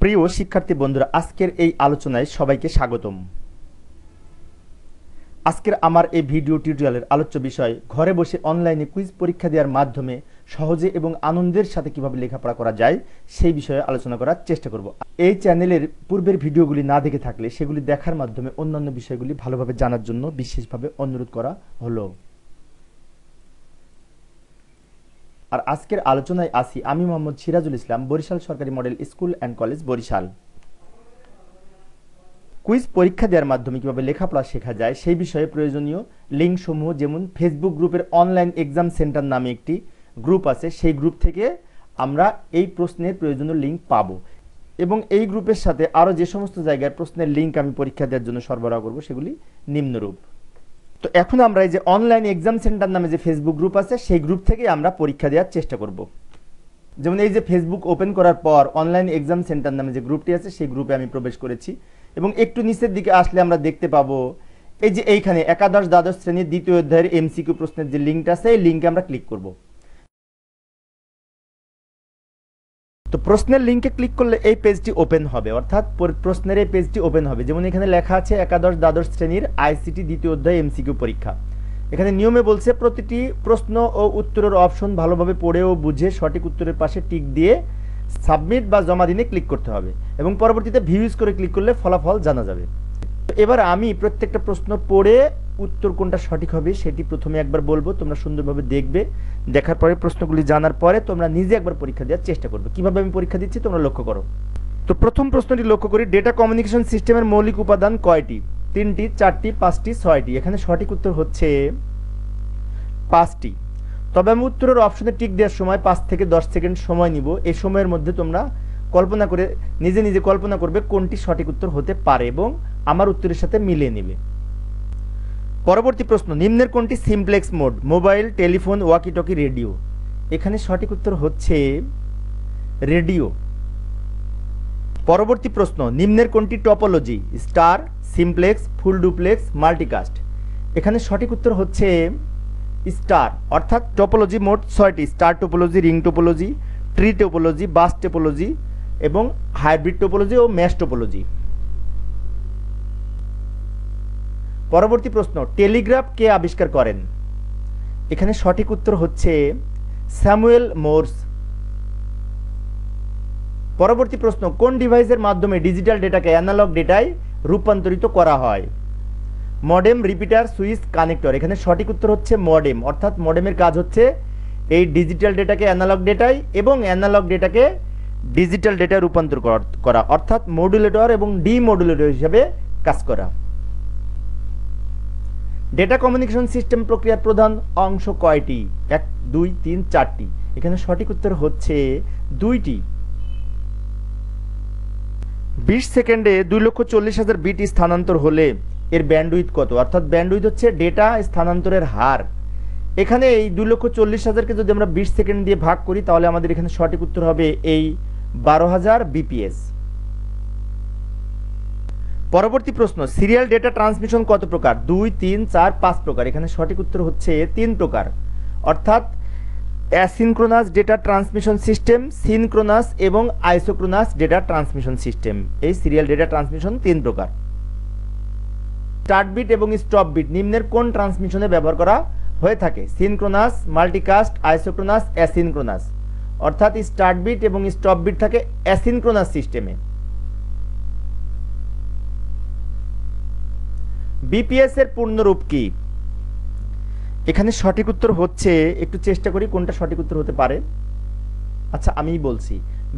প্রিয় শিক্ষার্থী বন্ধুরা, আজকের এই আলোচনায় সবাইকে স্বাগতম। আজকের আমার এই ভিডিও টিউটোরিয়ালের আলোচ্য বিষয় ঘরে বসে অনলাইনে কুইজ পরীক্ষা দেওয়ার মাধ্যমে সহজে এবং আনন্দের সাথে কিভাবে লেখাপড়া করা যায় সেই বিষয়ে আলোচনা করার চেষ্টা করব। এই চ্যানেলের পূর্বের ভিডিওগুলি না দেখে থাকলে সেগুলি দেখার মাধ্যমে অন্যান্য বিষয়গুলি ভালোভাবে জানার জন্য বিশেষভাবে অনুরোধ করা হলো। আর আজকের আলোচনায় আসি আমি মোহাম্মদ সিরাজুল ইসলাম, বরিশাল সরকারি model school and college, Barishal. Quiz পরীক্ষা দেওয়ার মাধ্যমে কিভাবে লেখাপড়া শেখা যায় সেই বিষয়ে প্রয়োজনীয় লিঙ্ক সমূহ, যেমন ফেসবুক গ্রুপের অনলাইন এক্সাম সেন্টার নামে একটি গ্রুপ আছে, সেই গ্রুপ থেকে আমরা এই প্রশ্নের প্রয়োজনীয় লিঙ্ক পাবো এবং এই গ্রুপের সাথে আরও যে সমস্ত জায়গায় প্রশ্নের লিঙ্ক আমি পরীক্ষা দেওয়ার জন্য সরবরাহ করব সেগুলি নিম্নরূপ। তো এখন আমরা এই যে অনলাইন এক্সাম সেন্টার নামে যে ফেসবুক গ্রুপ আছে সেই গ্রুপ থেকে আমরা পরীক্ষা দেওয়ার চেষ্টা করব। যেমন এই যে ফেসবুক ওপেন করার পর অনলাইন এক্সাম সেন্টার নামে যে গ্রুপটি আছে সেই গ্রুপে আমি প্রবেশ করেছি এবং একটু নিচের দিকে আসলে আমরা দেখতে পাবো এই যে এইখানে একাদশ দ্বাদশ শ্রেণীর দ্বিতীয় অধ্যায়ের এমসিকিউ প্রশ্নের যে লিঙ্কটা আছে এই লিঙ্কে আমরা ক্লিক করব। তো প্রশ্নের লিঙ্কে ক্লিক করলে এই পেজটি ওপেন হবে, অর্থাৎ প্রশ্নের এই পেজটি ওপেন হবে। যেমন এখানে লেখা আছে একাদশ দ্বাদশ শ্রেণীর আইসিটি দ্বিতীয় অধ্যায় এমসিকিউ পরীক্ষা। এখানে নিয়মে বলছে প্রতিটি প্রশ্ন ও উত্তরের অপশন ভালোভাবে পড়ে ও বুঝে সঠিক উত্তরের পাশে টিক দিয়ে সাবমিট বা জমা দিনে ক্লিক করতে হবে এবং পরবর্তীতে ভিউজ করে ক্লিক করলে ফলাফল জানা যাবে। এবার আমি প্রত্যেকটা প্রশ্ন পড়ে উত্তর কোনটা সঠিক হবে সেটি প্রথমে একবার বলবো, তোমরা সুন্দরভাবে দেখবে। দেখার পরে প্রশ্নগুলি জানার পরে তোমরা নিজে একবার পরীক্ষা দেওয়ার চেষ্টা করবে। কিভাবে আমি পরীক্ষা দিচ্ছি তোমরা লক্ষ্য করো। তো প্রথম প্রশ্নটি লক্ষ্য করি, ডেটা কমিউনিকেশন সিস্টেমের মৌলিক উপাদান কয়টি? 3টি, 4টি, 5টি, 6টি। এখানে সঠিক উত্তর হচ্ছে 5টি। তবে আমি উত্তরের অপশনে টিক দেওয়ার সময় 5 থেকে 10 সেকেন্ড সময় নিব। এই সময়ের মধ্যে তোমরা কল্পনা করে নিজে নিজে কল্পনা করবে কোনটি সঠিক উত্তর হতে পারে এবং আমার উত্তরের সাথে মিলিয়ে নেবে। পরবর্তী প্রশ্ন, নিম্নের কোনটি simplex mode? Mobile, telephone, walkie talkie, radio. এখানে সঠিক উত্তর হচ্ছে রেডিও। পরবর্তী প্রশ্ন, নিম্নের কোনটি topology? Star, simplex, full duplex, multicast. এখানে সঠিক উত্তর হচ্ছে স্টার, অর্থাৎ টপোলজি মোট 6টি: star topology, ring topology, tree topology, bus topology এবং হাইব্রিড টোপোলজি ও ম্যাশ টোপোলজি। পরবর্তী প্রশ্ন, টেলিগ্রাফ কে আবিষ্কার করেন? এখানে সঠিক উত্তর হচ্ছে স্যামুয়েল মোর্স। পরবর্তী প্রশ্ন, কোন ডিভাইসের মাধ্যমে ডিজিটাল ডেটাকে অ্যানালগ ডেটায় রূপান্তরিত করা হয়? Modem, repeater, switch, connector. এখানে সঠিক উত্তর হচ্ছে মডেম, অর্থাৎ মডেমের কাজ হচ্ছে এই ডিজিটাল ডেটাকে অ্যানালগ ডেটায় এবং অ্যানালগ ডেটাকে ডিজিটাল ডেটায় রূপান্তর করা, অর্থাৎ মডুলেটর এবং ডিমডুলেটর হিসেবে কাজ করা। ডেটা কমিউনিকেশন সিস্টেম প্রক্রিয়ার প্রধান অংশ কয়টি? 1, 2, 3, 4টি। এখানে সঠিক উত্তর হচ্ছে 2টি। 20 সেকেন্ডে 2,40,000 বিট স্থানান্তর হলে এর ব্যান্ডউইথ কত? অর্থাৎ ব্যান্ডউইথ হচ্ছে ডেটা স্থানান্তরের হার। এখানে এই 2,40,000কে যদি আমরা 20 সেকেন্ড দিয়ে ভাগ করি তাহলে আমাদের এখানে সঠিক উত্তর হবে এই 12,000 বিপিএস। পরবর্তী প্রশ্ন, সিরিয়াল ডেটা ট্রান্সমিশন কত প্রকার? 2, 3, 4, 5 প্রকার। এখানে সঠিক উত্তর হচ্ছে 3 প্রকার, অর্থাৎ asynchronous data transmission system, synchronous এবং আইসোক্রোনাস ডেটা ট্রান্সমিশন সিস্টেম। এই সিরিয়াল ডেটা ট্রান্সমিশন 3 প্রকার। স্টার্ট বিট এবং স্টপ বিট নিম্নের কোন ট্রান্সমিশনে ব্যবহার করা হয়ে থাকে? Synchronous, multicast, isochronous, asynchronous. অর্থাৎ স্টার্ট বিট এবং স্টপ বিট থাকে অ্যাসিনক্রোনাস সিস্টেমে। বিপিএস এর পূর্ণরূপ কি? এখানে সঠিক উত্তর হচ্ছে, একটু চেষ্টা করি কোনটা সঠিক উত্তর হতে পারে। আচ্ছা আমিই বলছি,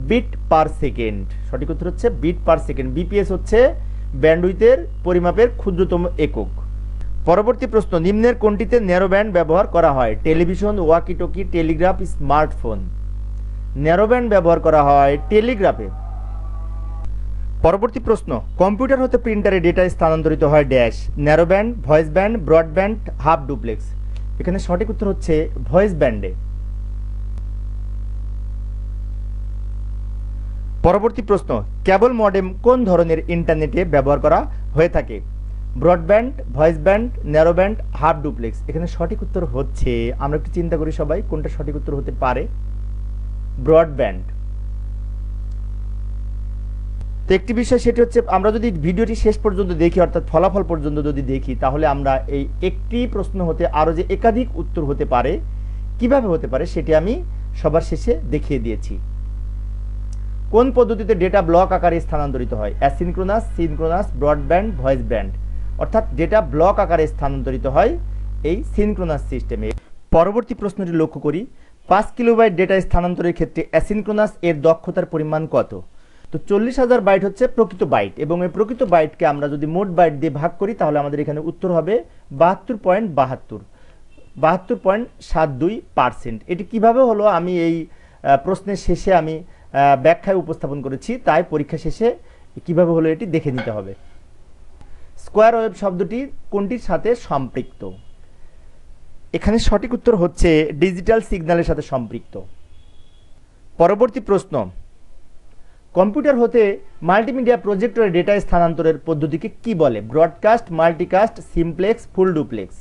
বিট পার সেকেন্ড। সঠিক উত্তর হচ্ছে বিট পার সেকেন্ড। বিপিএস হচ্ছে ব্যান্ডউইথের পরিমাপের ক্ষুদ্রতম একক। পরবর্তী প্রশ্ন, নিম্নের কোনটিতে ন্যারো ব্যান্ড ব্যবহার করা হয়? Television, walkie talkie, Telegraph, smartphone. Narrow band ব্যবহার করা হয় টেলিগ্রাফে। পরবর্তী প্রশ্ন, কম্পিউটার হতে প্রিন্টারে ডেটা স্থানান্তরিত হয় dash: narrow band, voice band, broadband, half duplex. এখানে সঠিক উত্তর হচ্ছে ভয়েস ব্যান্ডে। পরবর্তী প্রশ্ন, কেবল মডেম কোন ধরনের ইন্টারনেটে ব্যবহার করা হয়ে থাকে? Broadband, voice band, narrow band, half duplex. এখানে সঠিক উত্তর হচ্ছে, আমরা একটু চিন্তা করি সবাই কোনটা সঠিক উত্তর হতে পারে। ব্রডব্যান্ড। তো একটি বিষয় সেটি হচ্ছে, আমরা যদি ভিডিওটি শেষ পর্যন্ত দেখি অর্থাৎ ফলাফল পর্যন্ত যদি দেখি, তাহলে আমরা এই একটি প্রশ্ন হতে আরও যে একাধিক উত্তর হতে পারে, কিভাবে হতে পারে সেটি আমি সবার শেষে দেখিয়ে দিয়েছি। কোন পদ্ধতিতে ডেটা ব্লক আকারে স্থানান্তরিত হয়? Asynchronous, synchronous, broadband, voice band. অর্থাৎ ডেটা ব্লক আকারে স্থানান্তরিত হয় এই সিনক্রোনাস সিস্টেমে। পরবর্তী প্রশ্নটি লক্ষ্য করি, 5 কিলোবাইট ডেটা স্থানান্তরের ক্ষেত্রে অ্যাসিনক্রোনাস এর দক্ষতার পরিমাণ কত? তো 40,000 বাইট হচ্ছে প্রকৃত বাইট, এবং এই প্রকৃত বাইটকে আমরা যদি মোট বাইট দিয়ে ভাগ করি তাহলে আমাদের এখানে উত্তর হবে 72.72%। এটি কিভাবে হলো আমি এই প্রশ্নের শেষে আমি ব্যাখ্যায় উপস্থাপন করেছি, তাই পরীক্ষা শেষে কিভাবে হলো এটি দেখে নিতে হবে। স্কোয়ার ওয়েভ শব্দটি কোনটির সাথে সম্পৃক্ত? এখানে সঠিক উত্তর হচ্ছে ডিজিটাল সিগন্যালের সাথে সম্পৃক্ত। পরবর্তী প্রশ্ন, কম্পিউটার হতে মাল্টিমিডিয়া প্রজেক্টরে ডেটা স্থানান্তরের পদ্ধতিকে কি বলে? Broadcast, multicast, simplex, full duplex.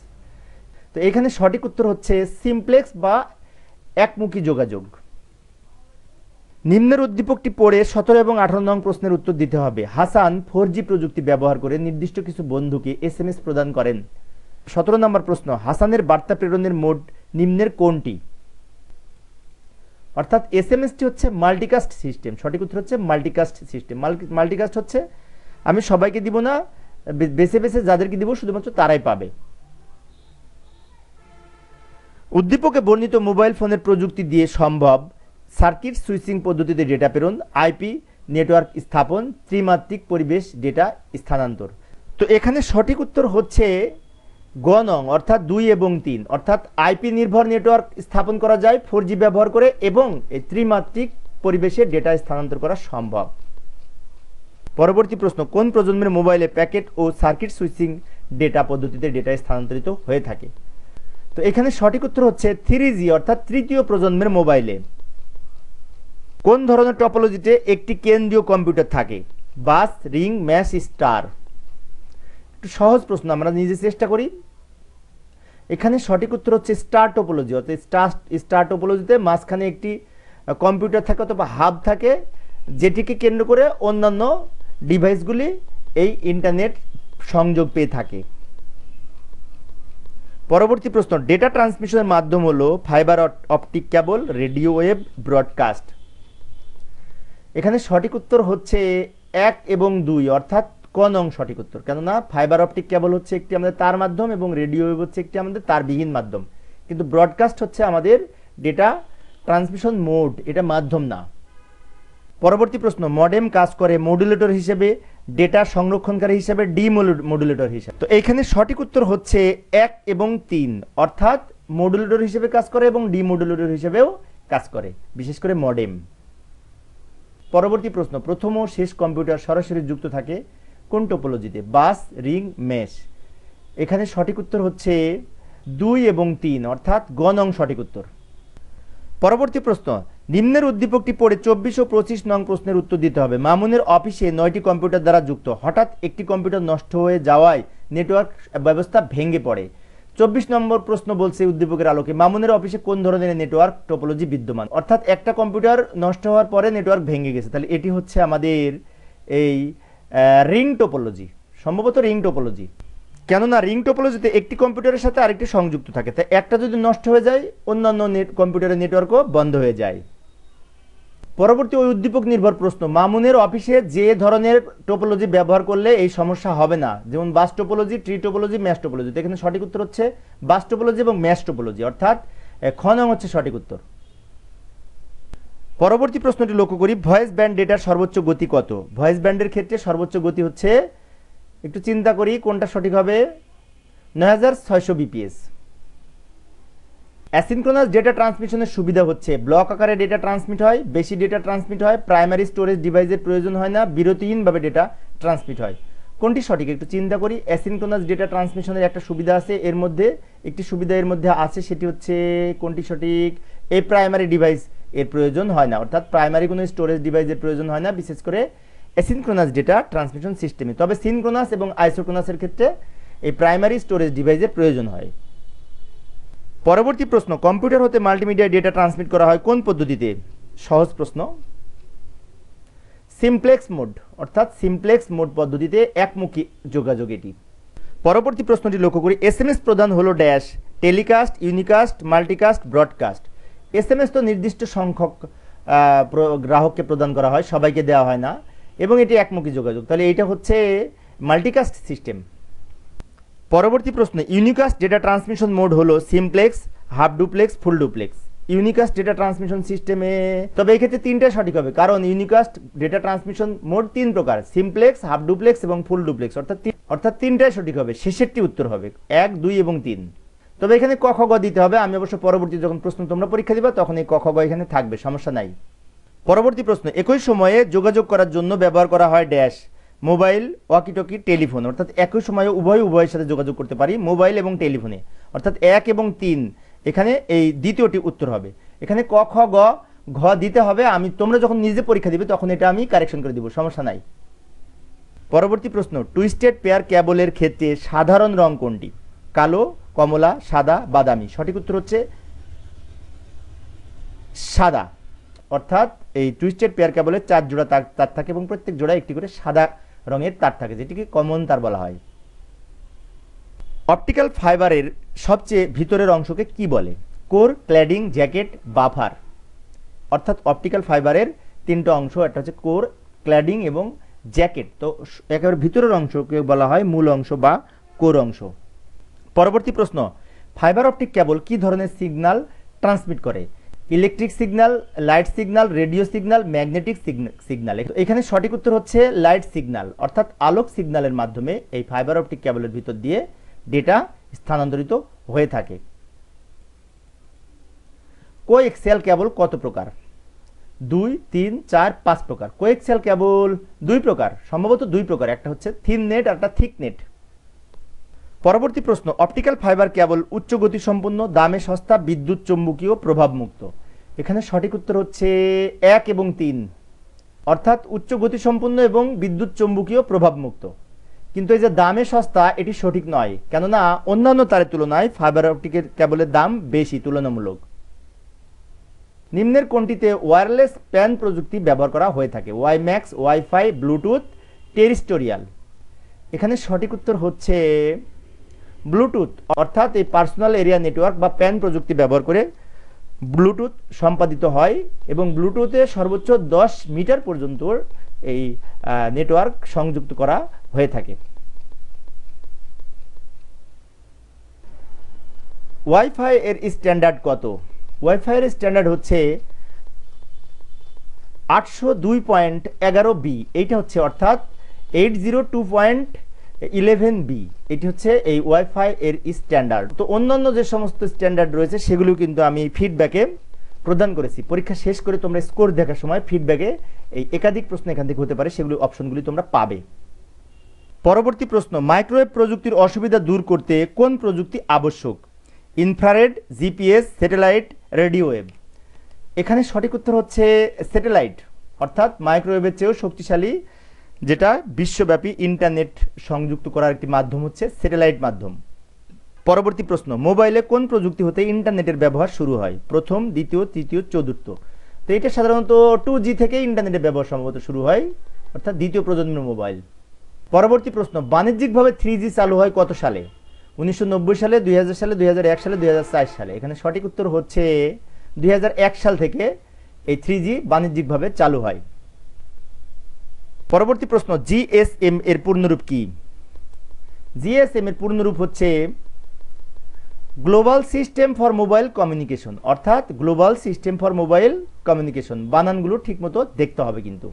তো এখানে সঠিক উত্তর হচ্ছে সিমপ্লেক্স বা একমুখী যোগাযোগ। নিম্নের উদ্দীপকটি পড়ে 17 এবং 18 নং প্রশ্নের উত্তর দিতে হবে। হাসান 4G প্রযুক্তি ব্যবহার করে নির্দিষ্ট কিছু বন্ধুকে SMS প্রদান করেন। 17 নম্বর প্রশ্ন, হাসানের বার্তা প্রেরণের মোড নিম্নের কোনটি? অর্থাৎ SMS-টি হচ্ছে মাল্টিকাস্ট সিস্টেম। সঠিক উত্তর হচ্ছে মাল্টিকাস্ট সিস্টেম। মাল্টিকাস্ট হচ্ছে আমি সবাইকে দিব না, বেছে বেছে যাদেরকে দিব শুধুমাত্র তারাই পাবে। উদ্দীপকে বর্ণিত মোবাইল ফোনের প্রযুক্তি দিয়ে সম্ভব সার্কিট সুইচিং পদ্ধতিতে ডেটা প্রেরণ, আইপি নেটওয়ার্ক স্থাপন, ত্রিমাত্রিক পরিবেশ ডেটা স্থানান্তর। তো এখানে সঠিক উত্তর হচ্ছে গ নং, অর্থাৎ 2 এবং 3। অর্থাৎ আইপি নির্ভর নেটওয়ার্ক স্থাপন করা যায় 4G ব্যবহার করে, এবং এই ত্রিমাত্রিক পরিবেশে ডেটা স্থানান্তর করা সম্ভব। পরবর্তী প্রশ্ন, কোন প্রজন্মের মোবাইলে প্যাকেট ও সার্কিট সুইচিং ডেটা পদ্ধতিতে ডেটা স্থানান্তরিত হয়ে থাকে? তো এখানে সঠিক উত্তর হচ্ছে 3G, অর্থাৎ তৃতীয় প্রজন্মের মোবাইলে। কোন ধরনের টপোলজিতে একটি কেন্দ্রীয় কম্পিউটার থাকে? বাস, রিং, ম্যাশ, স্টার। একটু সহজ প্রশ্ন, আমরা নিজে চেষ্টা করি। এখানে সঠিক উত্তর হচ্ছে স্টার টোপোলজি। অর্থাৎ স্টার টোপোলজিতে মাঝখানে একটি কম্পিউটার থাকে অথবা হাব থাকে, যেটিকে কেন্দ্র করে অন্যান্য ডিভাইসগুলি এই ইন্টারনেট সংযোগ পেয়ে থাকে। পরবর্তী প্রশ্ন, ডেটা ট্রান্সমিশনের মাধ্যম হলো fibre optic cable, radio wave, broadcast. এখানে সঠিক উত্তর হচ্ছে 1 এবং 2, অর্থাৎ ক নং সঠিক উত্তর। কেননা ফাইবার অপটিক কেবল হচ্ছে একটি আমাদের তার মাধ্যম এবং রেডিও ওয়েভ হচ্ছে একটি আমাদের তারবিহীন মাধ্যম, কিন্তু ব্রডকাস্ট হচ্ছে আমাদের ডেটা ট্রান্সমিশন মোড, এটা মাধ্যম না। পরবর্তী প্রশ্ন, মডেম কাজ করে মডুলেটর হিসেবে, ডেটা সংরক্ষণকারী হিসেবে, ডিমডুলেটর হিসেবে। তো এইখানে সঠিক উত্তর হচ্ছে 1 এবং 3, অর্থাৎ মডুলেটর হিসেবে কাজ করে এবং ডিমডুলেটর হিসেবেও কাজ করে, বিশেষ করে মডেম। পরবর্তী প্রশ্ন, প্রথম ও শেষ কম্পিউটার সরাসরি যুক্ত থাকে কোন টোপোলজিতে? বাস, রিং, মেশ। এখানে সঠিক উত্তর হচ্ছে 2 এবং 3, অর্থাৎ গ নং সঠিক উত্তর। পরবর্তী প্রশ্ন, নিম্নের উদ্দীপকটি পড়ে 24 ও 25 নং প্রশ্নের উত্তর দিতে হবে। মামুনের অফিসে 9টি কম্পিউটার দ্বারা যুক্ত, হঠাৎ একটি কম্পিউটার নষ্ট হয়ে যাওয়ায় নেটওয়ার্ক ব্যবস্থা ভেঙে পড়ে। 24 নম্বর প্রশ্ন বলছে উদ্দীপকের আলোকে মামুনের অফিসে কোন ধরনের নেটওয়ার্ক টোপোলজি বিদ্যমান? অর্থাৎ একটা কম্পিউটার নষ্ট হওয়ার পরে নেটওয়ার্ক ভেঙে গেছে, তাহলে এটি হচ্ছে আমাদের এই রিং টোপোলজি, সম্ভবত রিং টোপোলজি। কেননা রিং টোপোলজিতে একটি কম্পিউটারের সাথে আরেকটি সংযুক্ত থাকে, তাই একটা যদি নষ্ট হয়ে যায় অন্যান্য কম্পিউটারের নেটওয়ার্কও বন্ধ হয়ে যায়। পরবর্তী ওই উদ্দীপক নির্ভর প্রশ্ন, মামুনের অফিসে যে ধরনের টোপোলজি ব্যবহার করলে এই সমস্যা হবে না, যেমন bus topology, tree topology, mesh topology. এখানে সঠিক উত্তর হচ্ছে বাস টোপোলজি এবং ম্যাশ টোপোলজি, অর্থাৎ খ নং হচ্ছে সঠিক উত্তর। পরবর্তী প্রশ্নটি লক্ষ্য করি, ভয়েস ব্যান্ড ডেটার সর্বোচ্চ গতি কত? ভয়েস ব্যান্ডের ক্ষেত্রে সর্বোচ্চ গতি হচ্ছে, একটু চিন্তা করি কোনটা সঠিক হবে, 9600 বিপিএস। অ্যাসিনক্রোনাস ডেটা ট্রান্সমিশনের সুবিধা হচ্ছে ব্লক আকারে ডেটা ট্রান্সমিট হয়, বেশি ডেটা ট্রান্সমিট হয়, প্রাইমারি স্টোরেজ ডিভাইসের প্রয়োজন হয় না, বিরতিহীনভাবে ডেটা ট্রান্সমিট হয়। কোনটি সঠিক একটু চিন্তা করি। অ্যাসিনক্রোনাস ডেটা ট্রান্সমিশনের একটা সুবিধা আছে, এর মধ্যে একটি সুবিধা এর মধ্যে আছে, সেটি হচ্ছে কোনটি সঠিক? এই প্রাইমারি ডিভাইস এর প্রয়োজন হয় না, অর্থাৎ প্রাইমারি কোনো স্টোরেজ ডিভাইসের প্রয়োজন হয় না, বিশেষ করে অ্যাসিনক্রোনাস ডেটা ট্রান্সমিশন সিস্টেমে। তবে সিনক্রোনাস এবং আইসোক্রোনাসের ক্ষেত্রে এই প্রাইমারি স্টোরেজ ডিভাইসের প্রয়োজন হয়। পরবর্তী প্রশ্ন, কম্পিউটার হতে মাল্টিমিডিয়া ডেটা ট্রান্সমিট করা হয় কোন পদ্ধতিতে? সহজ প্রশ্ন। সিমপ্লেক্স মোড, অর্থাৎ সিমপ্লেক্স মোড পদ্ধতিতে একমুখী যোগাযোগ এটি। পরবর্তী প্রশ্নটি লক্ষ্য করি, এসএমএস প্রদান হলো dash telecast, unicast, multicast, broadcast. SMS তো নির্দিষ্ট সংখ্যক গ্রাহককে প্রদান করা হয়, সবাইকে দেওয়া হয় না, এবং এটি একমুখী যোগাযোগ, তাহলে এইটা হচ্ছে মাল্টিকাস্ট সিস্টেম। পরবর্তী প্রশ্ন, ইউনিকাস্ট ডেটা ট্রান্সমিশন মোড হলো simplex, half duplex, full duplex. Unicast data transmission সিস্টেমে, তবে এই ক্ষেত্রে তিনটা সঠিক হবে, কারণ ইউনিকাস্ট ডেটা ট্রান্সমিশন মোড তিন প্রকার, সিমপ্লেক্স, হাফ ডুপ্লেক্স এবং ফুল ডুপ্লেক্স, অর্থাৎ তিনটাই সঠিক হবে, শেষেরটি উত্তর হবে 1, 2 এবং 3। তবে এখানে ক খ গ দিতে হবে, আমি অবশ্য পরবর্তী যখন প্রশ্ন তোমরা পরীক্ষা দিবা তখন এই ক খ গ এখানে থাকবে, সমস্যা নাই। পরবর্তী প্রশ্ন, একই সময়ে যোগাযোগ করার জন্য ব্যবহার করা হয় ড্যাশ মোবাইল, ওয়াকিটকি, টেলিফোন, অর্থাৎ একই সময়ে উভয়ের সাথে যোগাযোগ করতে পারি মোবাইল এবং টেলিফোনে, অর্থাৎ 1 এবং 3, এখানে এই দ্বিতীয়টি উত্তর হবে। এখানে ক খ গ ঘ দিতে হবে, আমি তোমরা যখন নিজে পরীক্ষা দিবে তখন এটা আমি কারেকশন করে দিব, সমস্যা নাই। পরবর্তী প্রশ্ন, টুইস্টেড পেয়ার কেবলের ক্ষেত্রে সাধারণ রং কোনটি? কালো, কমলা, সাদা, বাদামি। সঠিক উত্তর হচ্ছে সাদা, অর্থাৎ এই টুইস্টেড পেয়ার কেবলের 4 জোড়া তার থাকে এবং প্রত্যেক জোড়া একটি করে সাদা রঙের তার থাকে, যেটিকে কমন তার বলা হয়। অপটিক্যাল ফাইবারের সবচেয়ে ভিতরের অংশকে কি বলে? Core, cladding, jacket, buffer. অর্থাৎ অপটিক্যাল ফাইবারের তিনটা অংশ, একটা হচ্ছে কোর, ক্ল্যাডিং এবং জ্যাকেট, তো একেবারে ভিতরের অংশকে বলা হয় মূল অংশ বা কোর অংশ। পরবর্তী প্রশ্ন, ফাইবার অপটিক কেবল কি ধরনের সিগন্যাল ট্রান্সমিট করে? Electric signal, light signal, radio signal, magnetic signal. এখানে সঠিক উত্তর হচ্ছে লাইট সিগন্যাল, অর্থাৎ আলোক সিগন্যালের মাধ্যমে এই ফাইবার অপটিক কেবলের ভিতর দিয়ে ডেটা স্থানান্তরিত হয়ে থাকে। কোএক্সিয়াল কেবল কত প্রকার? 2, 3, 4, 5 প্রকার। কোএক্সিয়াল কেবল 2 প্রকার, সম্ভবত 2 প্রকার, একটা হচ্ছে থিন নেট আর একটা থিক নেট। পরবর্তী প্রশ্ন, অপটিক্যাল ফাইবার কেবল উচ্চ গতি সম্পন্ন, দামে সস্তা, বিদ্যুৎ চৌম্বকীয়, প্রভাবমুক্ত। এখানে সঠিক উত্তর হচ্ছে 1 এবং 3, অর্থাৎ উচ্চ গতি সম্পন্ন এবং বিদ্যুৎ চৌম্বকীয়, প্রভাবমুক্ত। কিন্তু এই যে দামে সস্তা, এটি সঠিক নয়, কেননা অন্যান্য তারের তুলনায় ফাইবার অপটিকের কেবলের দাম বেশি তুলনামূলক। নিম্নের কোনটিতে ওয়্যারলেস প্যান প্রযুক্তি ব্যবহার করা হয়ে থাকে? WiMAX, wifi, Bluetooth, terrestrial. এখানে সঠিক উত্তর হচ্ছে ব্লুটুথ, অর্থাৎ এই পার্সোনাল এরিয়া নেটওয়ার্ক বা প্যান প্রযুক্তি ব্যবহার করে ব্লুটুথ সম্পাদিত হয় এবং ব্লুটুথে সর্বোচ্চ 10 মিটার পর্যন্ত এই নেটওয়ার্ক সংযুক্ত করা হয়ে থাকে। ওয়াইফাই এর স্ট্যান্ডার্ড কত? ওয়াইফাই এর স্ট্যান্ডার্ড হচ্ছে 802.11b, এইটা হচ্ছে অর্থাৎ 802.11b, এটি হচ্ছে এই ওয়াইফাই এর স্ট্যান্ডার্ড। তো অন্যান্য যে সমস্ত স্ট্যান্ডার্ড রয়েছে সেগুলো কিন্তু আমি ফিডব্যাকে প্রদান করেছি, পরীক্ষা শেষ করে তোমরা স্কোর দেখার সময় ফিডব্যাকে এই একাধিক প্রশ্ন এখান থেকে হতে পারে, সেগুলো অপশনগুলি তোমরা পাবে। পরবর্তী প্রশ্ন, মাইক্রোওয়েভ প্রযুক্তির অসুবিধা দূর করতে কোন প্রযুক্তি আবশ্যক? Infrared, GPS, satellite, radio wave. এখানে সঠিক উত্তর হচ্ছে স্যাটেলাইট, অর্থাৎ মাইক্রোওয়েভের চেয়েও শক্তিশালী, যেটা বিশ্বব্যাপী ইন্টারনেট সংযুক্ত করার একটি মাধ্যম হচ্ছে স্যাটেলাইট মাধ্যম। পরবর্তী প্রশ্ন, মোবাইলে কোন প্রযুক্তি হতে ইন্টারনেটের ব্যবহার শুরু হয়? প্রথম, দ্বিতীয়, তৃতীয়, চতুর্থ। তো এটা সাধারণত 2G থেকে ইন্টারনেটের ব্যবহার সম্ভবত শুরু হয়, অর্থাৎ দ্বিতীয় প্রজন্মের মোবাইল। পরবর্তী প্রশ্ন, বাণিজ্যিকভাবে 3G চালু হয় কত সালে? 1990 সালে, 2000 সালে, 2001 সালে, 2004 সালে। এখানে সঠিক উত্তর হচ্ছে 2001 সাল থেকে এই 3G বাণিজ্যিকভাবে চালু হয়। পরবর্তী প্রশ্ন, জিএসএম এর পূর্ণরূপ কি? জিএসএম এর পূর্ণরূপ হচ্ছে global system for mobile communication, অর্থাৎ global system for mobile communication. বানানগুলো ঠিকমতো দেখতে হবে কিন্তু।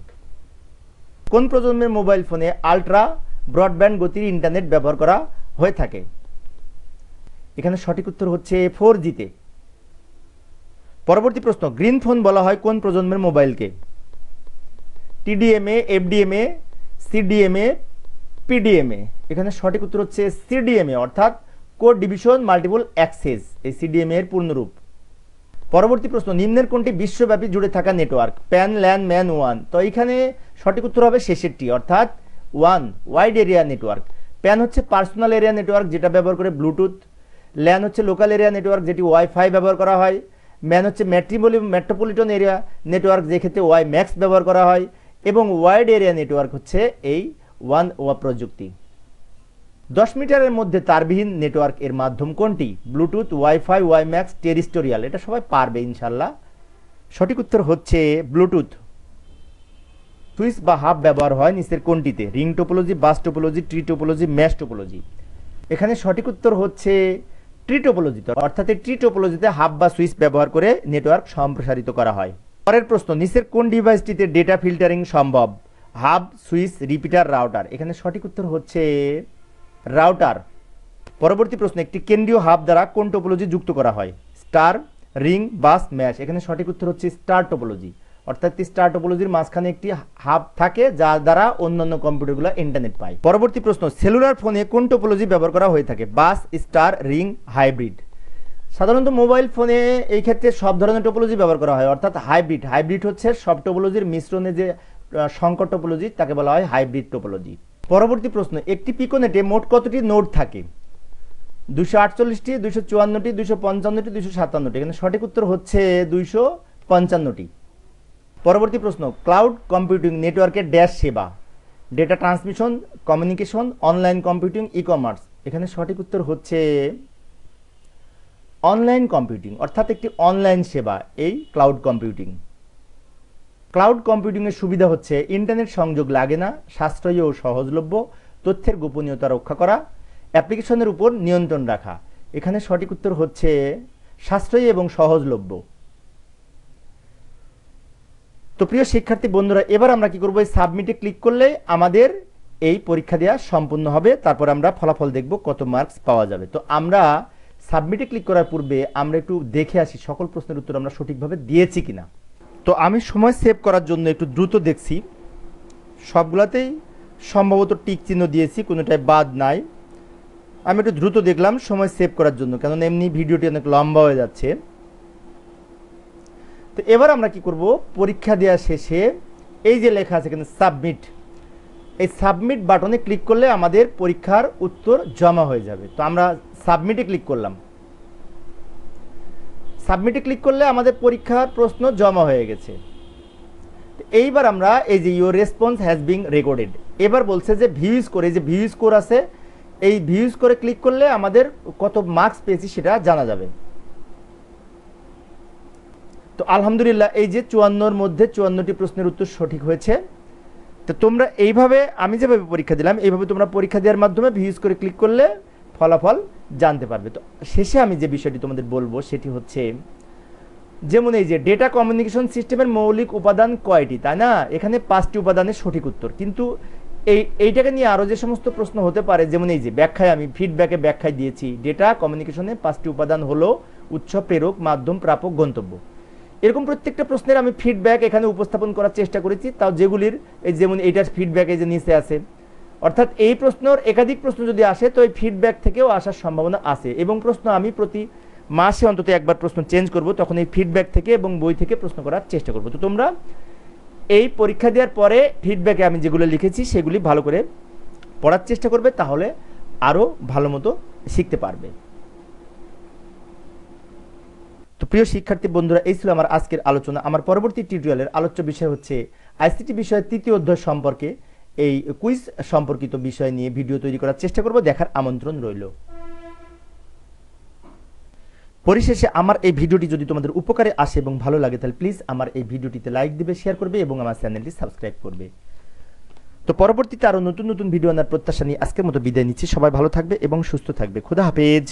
কোন প্রজন্মের মোবাইল ফোনে আলট্রা ব্রডব্যান্ড গতির ইন্টারনেট ব্যবহার করা হয়ে থাকে? এখানে সঠিক উত্তর হচ্ছে 4G-তে। পরবর্তী প্রশ্ন, গ্রিন ফোন বলা হয় কোন প্রজন্মের মোবাইলকে? টিডিএমএ, এফডিএমএ, সিডিএমএ, পিডিএমএ। এখানে সঠিক উত্তর হচ্ছে সিডিএমএ, অর্থাৎ কোড ডিভিশন মাল্টিপল অ্যাক্সেস, এই সিডিএমএ এর পূর্ণরূপ। পরবর্তী প্রশ্ন, নিম্নের কোনটি বিশ্বব্যাপী জুড়ে থাকা network? Pan, LAN, man, one. তো এখানে সঠিক উত্তর হবে শেষেরটি, অর্থাৎ one, wide area network. Pan হচ্ছে পার্সোনাল এরিয়া নেটওয়ার্ক, যেটা ব্যবহার করে ব্লুটুথ। ল্যান হচ্ছে লোকাল এরিয়া নেটওয়ার্ক, যেটি ওয়াইফাই ব্যবহার করা হয়। ম্যান হচ্ছে মেট্রোপলিটন এরিয়া নেটওয়ার্ক, যেক্ষেত্রে ওয়াই ম্যাক্স ব্যবহার করা হয়। এবং ওয়াইড এরিয়া নেটওয়ার্ক হচ্ছে এই ওয়ান ওয়া প্রযুক্তি। 10 মিটারের মধ্যে তারবিহীন নেটওয়ার্ক এর মাধ্যম কোনটি? Bluetooth, wifi, WiMAX, terrestrial. এটা সবাই পারবে ইনশাল্লাহ। সঠিক উত্তর হচ্ছে ব্লুটুথ। সুইচ বা হাব ব্যবহার হয় নিচের কোনটিতে? Ring topology, bus topology, tree topology, mesh topology. এখানে সঠিক উত্তর হচ্ছে ট্রি টোপোলজিতে, অর্থাৎ ট্রি টোপোলজিতে হাব বা সুইচ ব্যবহার করে নেটওয়ার্ক সম্প্রসারিত করা হয়। পরের প্রশ্ন, নিচের কোন ডিভাইসটিতে ডেটা ফিল্টারিং সম্ভব? Hub, switch, repeater, router. এখানে সঠিক উত্তর হচ্ছে রাউটার। পরবর্তী প্রশ্ন, একটি কেন্দ্রীয় হাব দ্বারা কোন টোপোলজি যুক্ত করা হয়? স্টার, রিং, বাস, ম্যাশ। এখানে সঠিক উত্তর হচ্ছে স্টার টোপোলজি, অর্থাৎ স্টার টোপোলজির মাঝখানে একটি হাব থাকে যা দ্বারা অন্যান্য কম্পিউটারগুলো ইন্টারনেট পায়। পরবর্তী প্রশ্ন, সেলুলার ফোনে কোন টোপোলজি ব্যবহার করা হয়ে থাকে? বাস, স্টার, রিং, হাইব্রিড। সাধারণত মোবাইল ফোনে এই ক্ষেত্রে সব ধরনের টোপোলজি ব্যবহার করা হয়, অর্থাৎ হাইব্রিড। হাইব্রিড হচ্ছে সব টোপোলজির মিশ্রণে যে সংকর টোপোলজি তাকে বলা হয় হাইব্রিড টোপোলজি। পরবর্তী প্রশ্ন, একটি পিকোনেটে মোট কতটি নোড থাকে? 248টি, 254টি, 255টি, 257টি। এখানে সঠিক উত্তর হচ্ছে 255টি। পরবর্তী প্রশ্ন, ক্লাউড কম্পিউটিং নেটওয়ার্কের ড্যাশ সেবা? Data transmission, communication, online computing, e commerce. এখানে সঠিক উত্তর হচ্ছে অনলাইন কম্পিউটিং, অর্থাৎ একটি অনলাইন সেবা এই ক্লাউড কম্পিউটিং। ক্লাউড কম্পিউটিংয়ের সুবিধা হচ্ছে ইন্টারনেট সংযোগ লাগে না, সাশ্রয়ী ও সহজলভ্য, তথ্যের গোপনীয়তা রক্ষা করা, অ্যাপ্লিকেশনের উপর নিয়ন্ত্রণ রাখা। এখানে সঠিক উত্তর হচ্ছে সাশ্রয়ী এবং সহজলভ্য। তো প্রিয় শিক্ষার্থী বন্ধুরা, এবার আমরা কি করব? এই সাবমিটে ক্লিক করলে আমাদের এই পরীক্ষা দেওয়া সম্পূর্ণ হবে। তারপর আমরা ফলাফল দেখব কত মার্কস পাওয়া যাবে। তো আমরা সাবমিটে ক্লিক করার পূর্বে আমরা একটু দেখে আসি সকল প্রশ্নের উত্তর আমরা সঠিকভাবে দিয়েছি কিনা। তো আমি সময় সেভ করার জন্য একটু দ্রুত দেখছি, সবগুলাতেই সম্ভবত টিক চিহ্ন দিয়েছি, কোনোটাই বাদ নাই। আমি একটু দ্রুত দেখলাম সময় সেভ করার জন্য, কেননা এমনি ভিডিওটি অনেক লম্বা হয়ে যাচ্ছে। তো এবার আমরা কি করব? পরীক্ষা দেওয়া শেষে এই যে লেখা আছে এখানে সাবমিট, এই সাবমিট বাটনে ক্লিক করলে আমাদের পরীক্ষার উত্তর জমা হয়ে যাবে। তো আমরা সাবমিটে ক্লিক করলাম। সাবমিটে ক্লিক করলে আমাদের পরীক্ষার প্রশ্ন জমা হয়ে গেছে। এইবার আমরা এই যে your response has been recorded, এবার বলছে যে ভিউ স্কোর, এই যে ভিউ স্কোর আছে, এই ভিউ স্কোরে ক্লিক করলে আমাদের কত মার্কস পেয়েছি সেটা জানা যাবে। তো আলহামদুলিল্লাহ, এই যে 54-র মধ্যে 54টি প্রশ্নের উত্তর সঠিক হয়েছে। তো তোমরা এইভাবে, আমি যেভাবে পরীক্ষা দিলাম এইভাবে তোমরা পরীক্ষা দেওয়ার মাধ্যমে ভিউজ করে ক্লিক করলে ফলাফল জানতে পারবে। তো শেষে আমি যে বিষয়টি তোমাদের বলবো সেটি হচ্ছে, যেমন এই যে ডেটা কমিউনিকেশন সিস্টেমের মৌলিক উপাদান কয়টি, তাই না? এখানে 5টি উপাদানের সঠিক উত্তর, কিন্তু এইটাকে নিয়ে আরও যে সমস্ত প্রশ্ন হতে পারে, যেমন এই যে ব্যাখ্যায় আমি ফিডব্যাকে ব্যাখ্যায় দিয়েছি ডেটা কমিউনিকেশনে 5টি উপাদান হলো উৎস, প্রেরক, মাধ্যম, প্রাপক, গন্তব্য। এরকম প্রত্যেকটা প্রশ্নের আমি ফিডব্যাক এখানে উপস্থাপন করার চেষ্টা করেছি, তাও যেগুলির এই যেমন এইটার ফিডব্যাক এই যে নিচে আছে, অর্থাৎ এই প্রশ্নের একাধিক প্রশ্ন যদি আসে তো এই ফিডব্যাক থেকেও আসার সম্ভাবনা আছে। এবং প্রশ্ন আমি প্রতি মাসে অন্তত একবার প্রশ্ন চেঞ্জ করব, তখন এই ফিডব্যাক থেকে এবং বই থেকে প্রশ্ন করার চেষ্টা করব। তো তোমরা এই পরীক্ষা দেওয়ার পরে ফিডব্যাকে আমি যেগুলো লিখেছি সেগুলি ভালো করে পড়ার চেষ্টা করবে, তাহলে আরও ভালো মতো শিখতে পারবে। তো প্রিয় শিক্ষার্থী বন্ধুরা, এই ছিল আমার আজকের আলোচনা। আমার পরবর্তী টিউটোরিয়ালের আলোচ্য বিষয় হচ্ছে আইসিটি বিষয়ের 3য় অধ্যায় সম্পর্কে এই কুইজ সম্পর্কিত বিষয় নিয়ে ভিডিও তৈরি করার চেষ্টা করব, দেখার আমন্ত্রণ রইল। পরিশেষে আমার এই ভিডিওটি যদি তোমাদের উপকারে আসে এবং ভালো লাগে তাহলে প্লিজ আমার এই ভিডিওটিতে লাইক দিবে, শেয়ার করবে এবং আমার চ্যানেলটি সাবস্ক্রাইব করবে। তো পরবর্তীতে আরও নতুন নতুন ভিডিও আনার প্রত্যাশা নিয়ে আজকের মতো বিদায় নিচ্ছি। সবাই ভালো থাকবে এবং সুস্থ থাকবে। খোদা হাফেজ।